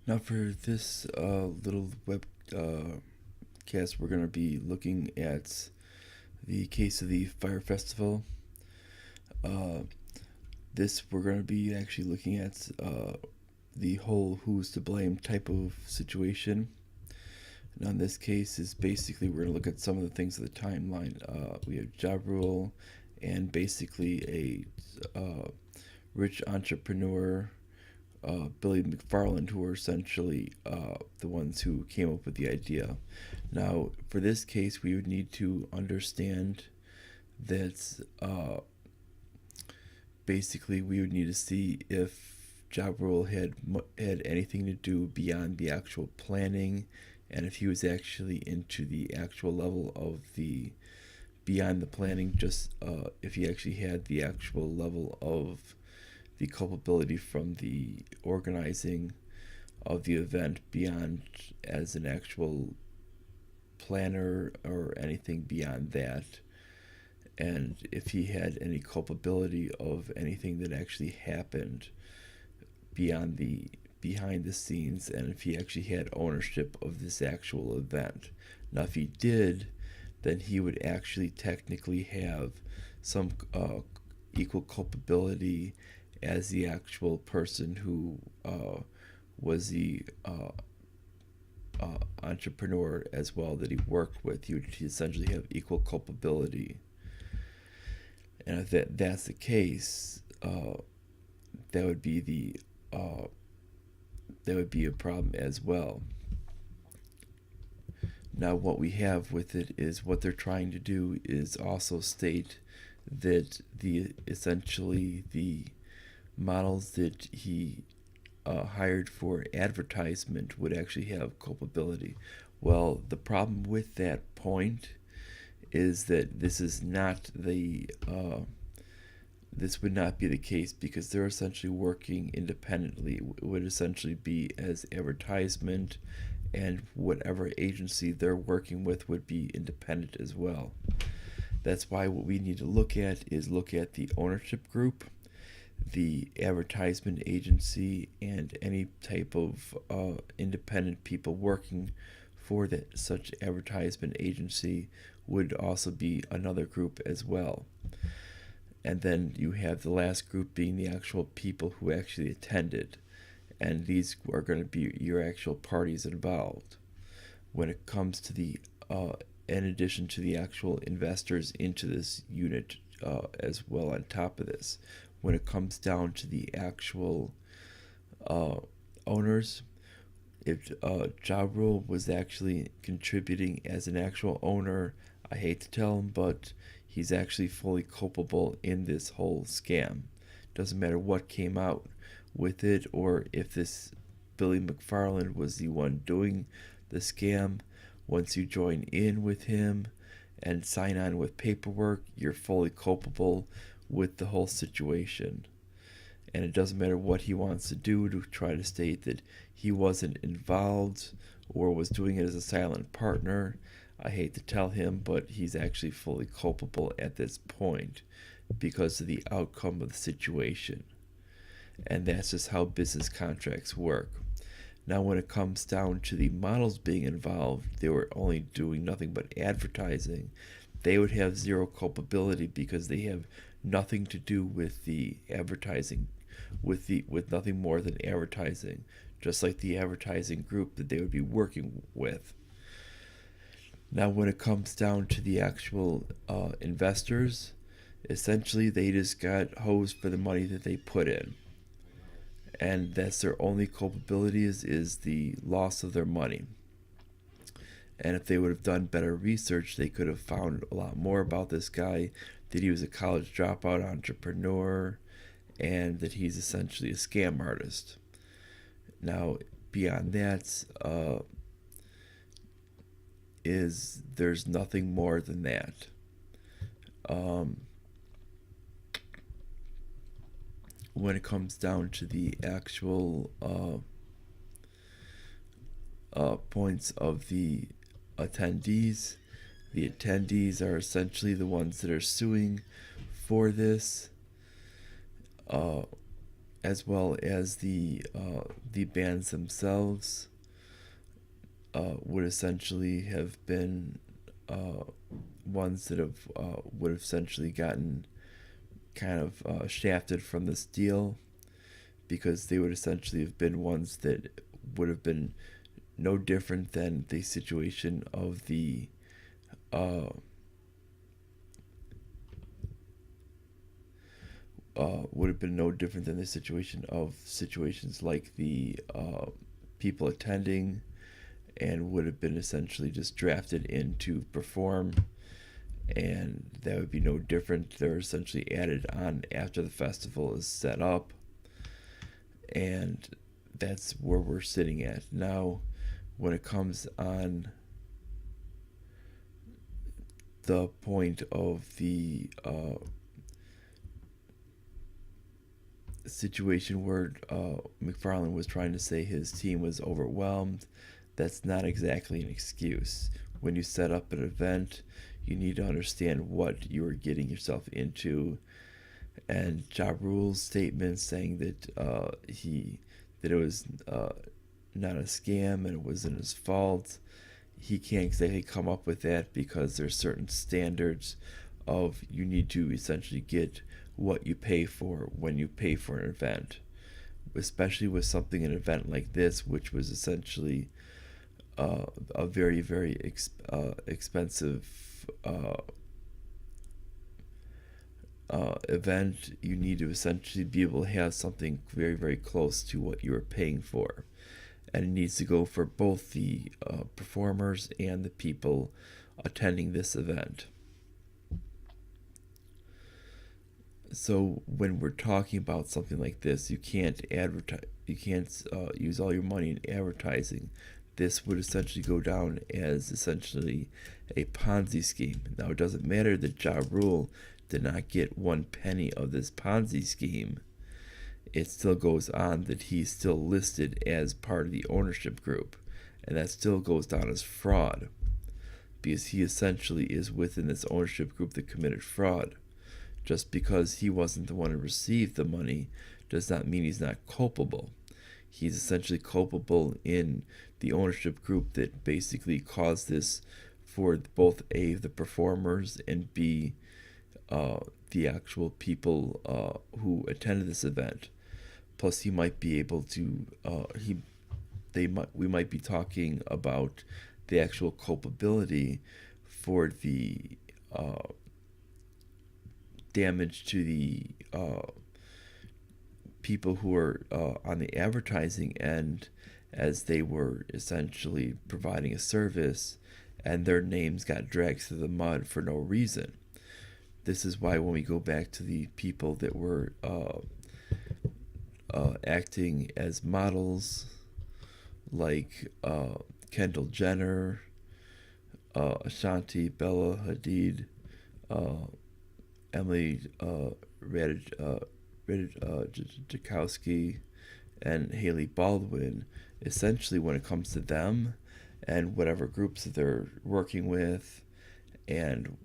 Now, for this little web cast, we're going to be looking at the case of the Fyre Festival. Uh, this we're going to be actually looking at the whole who's to blame type of situation. And on this case is basically we're going to look at some of the things of the timeline. We have job rule and basically a rich entrepreneur, Billy McFarland, who were essentially the ones who came up with the idea. Now, for this case, we would need to understand that basically we would need to see if job rule had anything to do beyond the actual planning, and if he was actually into the actual level of the beyond the planning, just if he actually had the actual level of the culpability from the organizing of the event beyond as an actual planner or anything beyond that, and if he had any culpability of anything that actually happened beyond the behind the scenes, and if he actually had ownership of this actual event. Now, if he did, then he would actually technically have some equal culpability as the actual person who was the entrepreneur as well that he worked with. He would essentially have equal culpability. And if that's the case, that would be that would be a problem as well. Now, what we have with it is what they're trying to do is also state that the essentially the models that he hired for advertisement would actually have culpability. Well, the problem with that point is that this would not be the case because they're essentially working independently. It would essentially be as advertisement, and whatever agency they're working with would be independent as well. That's why what we need to look at is look at the ownership group, the advertisement agency, and any type of independent people working for that such advertisement agency would also be another group as well. And then you have the last group being the actual people who actually attended, and these are going to be your actual parties involved when it comes to the in addition to the actual investors into this unit as well. On top of this, when it comes down to the actual uh, owners, if job rule was actually contributing as an actual owner, I hate to tell him, but he's actually fully culpable in this whole scam. Doesn't matter what came out with it, or if this Billy McFarland was the one doing the scam. Once you join in with him and sign on with paperwork, you're fully culpable with the whole situation. And it doesn't matter what he wants to do to try to state that he wasn't involved or was doing it as a silent partner. I hate to tell him, but he's actually fully culpable at this point because of the outcome of the situation. And that's just how business contracts work. Now, when it comes down to the models being involved, they were only doing nothing but advertising. They would have zero culpability because they have nothing to do with the advertising, with nothing more than advertising, just like the advertising group that they would be working with. Now, when it comes down to the actual investors, essentially they just got hosed for the money that they put in, and that's their only culpability is the loss of their money. And if they would have done better research, they could have found a lot more about this guy, that he was a college dropout entrepreneur, and that he's essentially a scam artist. Now, beyond that, is there's nothing more than that. Um, when it comes down to the actual points of attendees, the attendees are essentially the ones that are suing for this. Uh, as well as the bands themselves would essentially have been uh, ones that have would have essentially gotten kind of shafted from this deal, because they would essentially have been ones that would have been no different than the situation of the uh, would have been no different than the situation of situations like the people attending, and would have been essentially just drafted in to perform, and that would be no different. They're essentially added on after the festival is set up, and that's where we're sitting at now. When it comes on the point of the situation where McFarlane was trying to say his team was overwhelmed, that's not exactly an excuse. When you set up an event, you need to understand what you are getting yourself into. And Ja Rule's statement saying that that it was not a scam and it wasn't his fault, he can't exactly come up with that, because there's certain standards of you need to essentially get what you pay for when you pay for an event, especially with something an event like this, which was essentially a very very expensive event. You need to essentially be able to have something very very close to what you are paying for, and it needs to go for both the performers and the people attending this event. So when we're talking about something like this, you can't advertise. You can't use all your money in advertising. This would essentially go down as essentially a Ponzi scheme. Now it doesn't matter that Ja Rule did not get one penny of this Ponzi scheme. It still goes on that he's still listed as part of the ownership group, and that still goes down as fraud, because he essentially is within this ownership group that committed fraud. Just because he wasn't the one who received the money does not mean he's not culpable. He's essentially culpable in the ownership group that basically caused this for both A, the performers, and B, the actual people who attended this event. Plus, he might be able to we might be talking about the actual culpability for the damage to the people who are on the advertising end, as they were essentially providing a service and their names got dragged through the mud for no reason. This is why when we go back to the people that were acting as models, like Kendall Jenner, Ashanti, Bella Hadid, Emily Ratajkowski, and Haley Baldwin. Essentially, when it comes to them and whatever groups that they're working with, and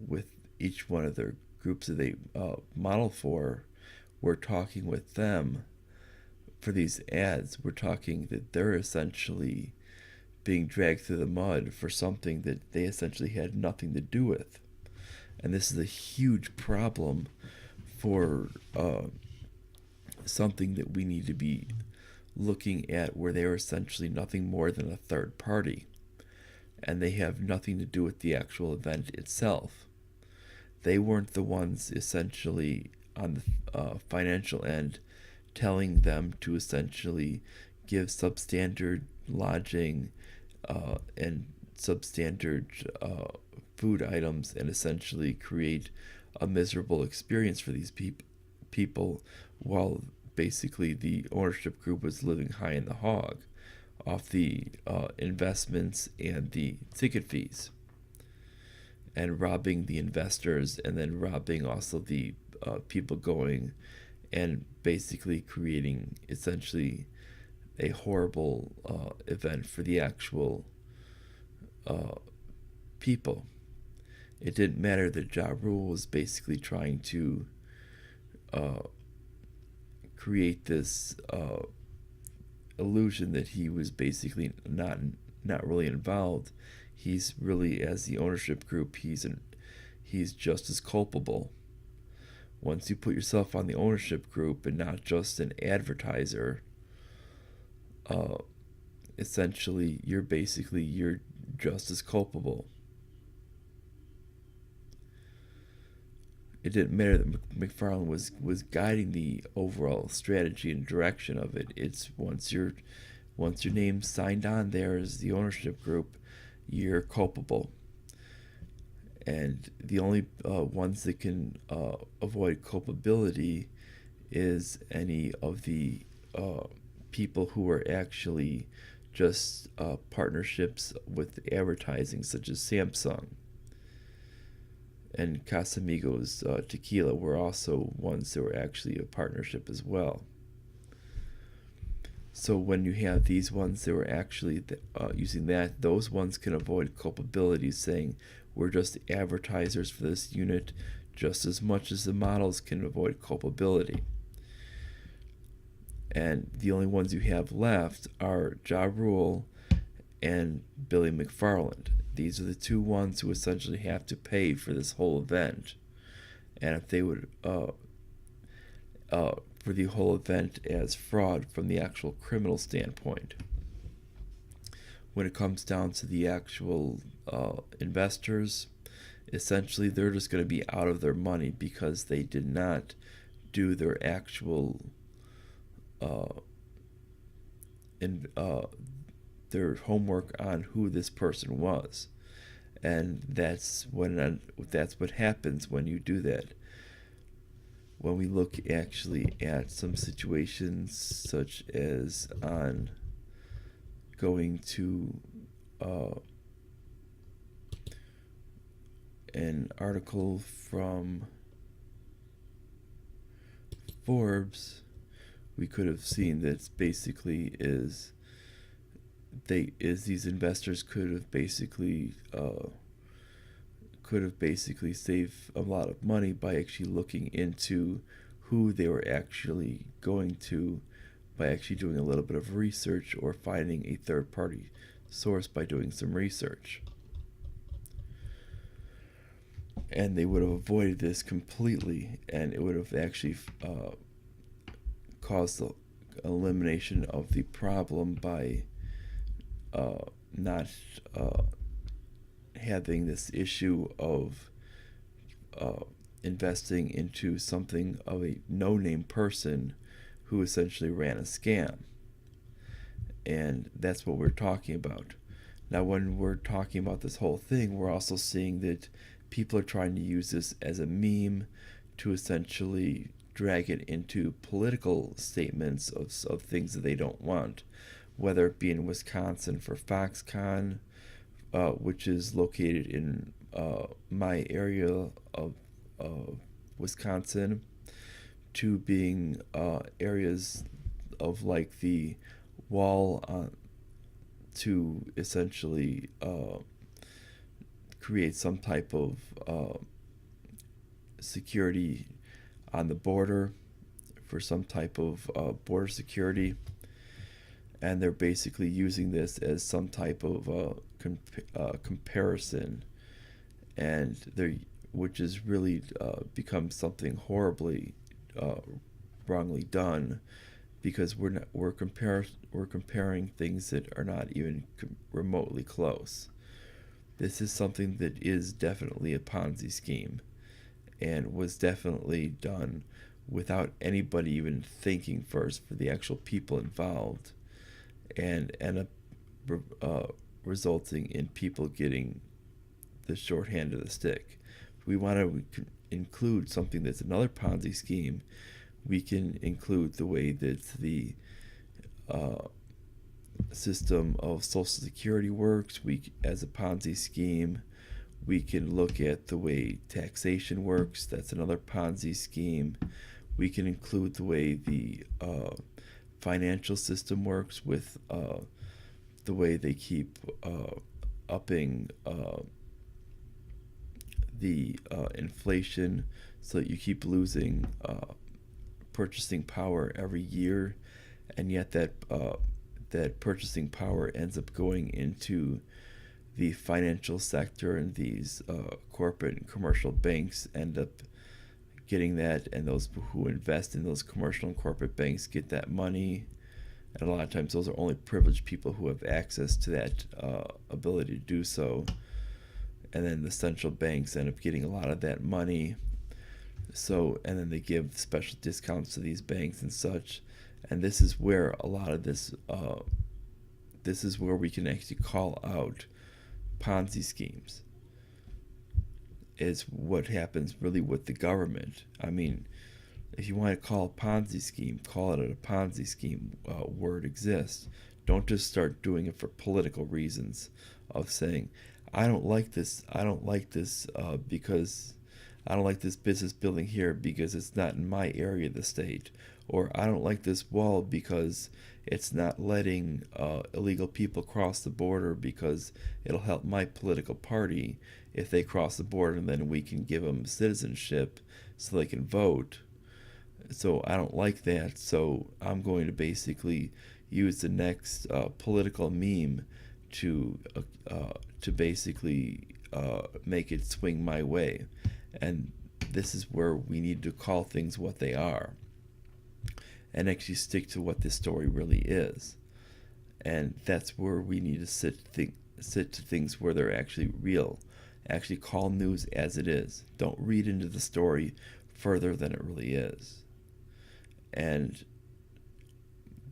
with each one of their groups that they model for, we're talking with them for these ads. We're talking that they're essentially being dragged through the mud for something that they essentially had nothing to do with. And this is a huge problem for something that we need to be looking at, where they are essentially nothing more than a third party, and they have nothing to do with the actual event itself. They weren't the ones essentially on the financial end telling them to essentially give substandard lodging and substandard food items, and essentially create a miserable experience for these people, while basically the ownership group was living high in the hog off the investments and the ticket fees, and robbing the investors, and then robbing also the people going, and basically creating essentially a horrible event for the actual people. It didn't matter that Ja Rule was basically trying to create this illusion that he was basically not really involved. He's really, as the ownership group, he's just as culpable. Once you put yourself on the ownership group and not just an advertiser, uh, essentially you're just as culpable. It didn't matter that McFarlane was guiding the overall strategy and direction of it. It's once your name's signed on there as the ownership group, you're culpable. And the only ones that can avoid culpability is any of the uh, people who are actually just partnerships with advertising, such as Samsung and Casamigos Tequila were also ones that were actually a partnership as well. So when you have these ones that were actually using that, those ones can avoid culpability, saying we're just advertisers for this unit just as much as the models can avoid culpability. And the only ones you have left are Ja Rule and Billy McFarland. These are the two ones who essentially have to pay for this whole event. And if they would, for the whole event as fraud from the actual criminal standpoint. When it comes down to the actual investors, essentially they're just going to be out of their money because they did not do their actual in their homework on who this person was, and that's what happens when you do that. When we look actually at some situations, such as on going to an article from Forbes, we could have seen that basically these investors could have basically saved a lot of money by actually looking into who they were actually going to, by actually doing a little bit of research or finding a third party source by doing some research. And they would have avoided this completely, and it would have actually caused the elimination of the problem by not having this issue of investing into something of a no-name person who essentially ran a scam. And that's what we're talking about. Now, when we're talking about this whole thing, we're also seeing that people are trying to use this as a meme to essentially drag it into political statements of things that they don't want, whether it be in Wisconsin for Foxconn, which is located in my area of Wisconsin, to being areas of like the wall to essentially create some type of security on the border, for some type of border security. And they're basically using this as some type of comparison, and which is really become something horribly wrongly done, because we're comparing things that are not even remotely close. This is something that is definitely a Ponzi scheme, and was definitely done without anybody even thinking first for the actual people involved, and end up resulting in people getting the short end of the stick. If we want to include something that's another Ponzi scheme, we can include the way that the system of Social Security works. As a Ponzi scheme, we can look at the way taxation works. That's another Ponzi scheme. We can include the way the financial system works with the way they keep upping the inflation, so that you keep losing purchasing power every year, and yet that purchasing power ends up going into the financial sector, and these corporate and commercial banks end up getting that, and those who invest in those commercial and corporate banks get that money. And a lot of times those are only privileged people who have access to that ability to do so. And then the central banks end up getting a lot of that money. So, and then they give special discounts to these banks and such. And this is where a lot of this is where we can actually call out Ponzi schemes. Is what happens really with the government. I mean, if you want to call a Ponzi scheme, call it a Ponzi scheme where it exists. Don't just start doing it for political reasons of saying, I don't like this because I don't like this business building here because it's not in my area of the state. Or I don't like this wall because it's not letting illegal people cross the border because it'll help my political party if they cross the border, and then we can give them citizenship so they can vote. So I don't like that, so I'm going to basically use the next political meme to basically make it swing my way. And this is where we need to call things what they are and actually stick to what this story really is. And that's where we need to sit to things where they're actually real. Actually call news as it is. Don't read into the story further than it really is. And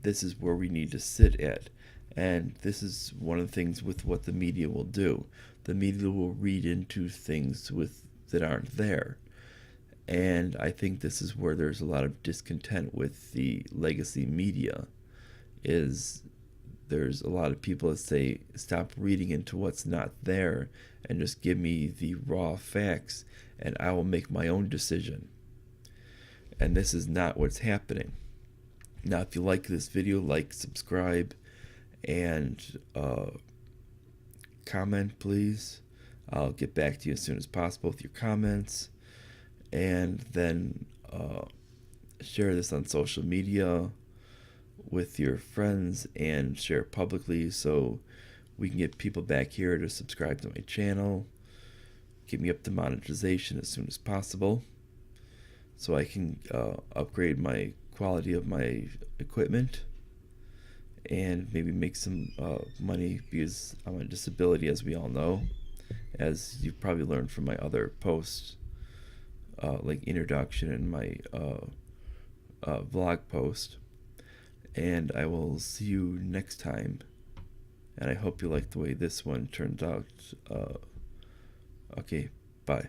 this is where we need to sit at. And this is one of the things with what the media will do. The media will read into things that aren't there. And I think this is where there's a lot of discontent with the legacy media. Is there's a lot of people that say, stop reading into what's not there and just give me the raw facts and I will make my own decision. And this is not what's happening. Now, if you like this video, like, subscribe, and comment, please. I'll get back to you as soon as possible with your comments. And then share this on social media with your friends and share it publicly so we can get people back here to subscribe to my channel. Get me up to monetization as soon as possible so I can upgrade my quality of my equipment and maybe make some money, because I'm on disability, as we all know, as you've probably learned from my other posts, like introduction and my vlog post. And I will see you next time, and I hope you like the way this one turned out. Okay, bye.